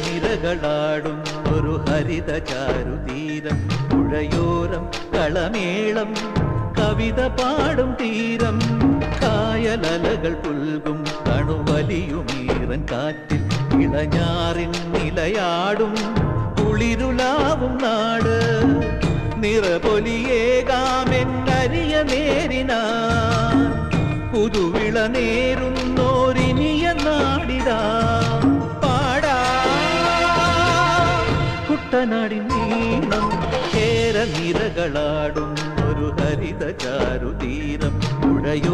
നിരകളാടും ഒരു ഹരിത ചാരുതീരം, പുഴയോരം കളമേളം കവിത പാടും തീരം, കായലലകൾ പുൽകും കണുവലിയുമീറൻ കാറ്റിൽ ഇളഞ്ഞാറിൻ നിലയാടും കുളിരുലാവും നാട്, നിറപൊലിയേകാമെന്നരിയ നേരിനാ പുതുവിള നേരുന്നോരിനിയ നാടിതാ കുട്ടനാടിൻ നീളം കേര നിരകളാടും ഒരു ഹരിത ചാരുതീരം, പുഴയോ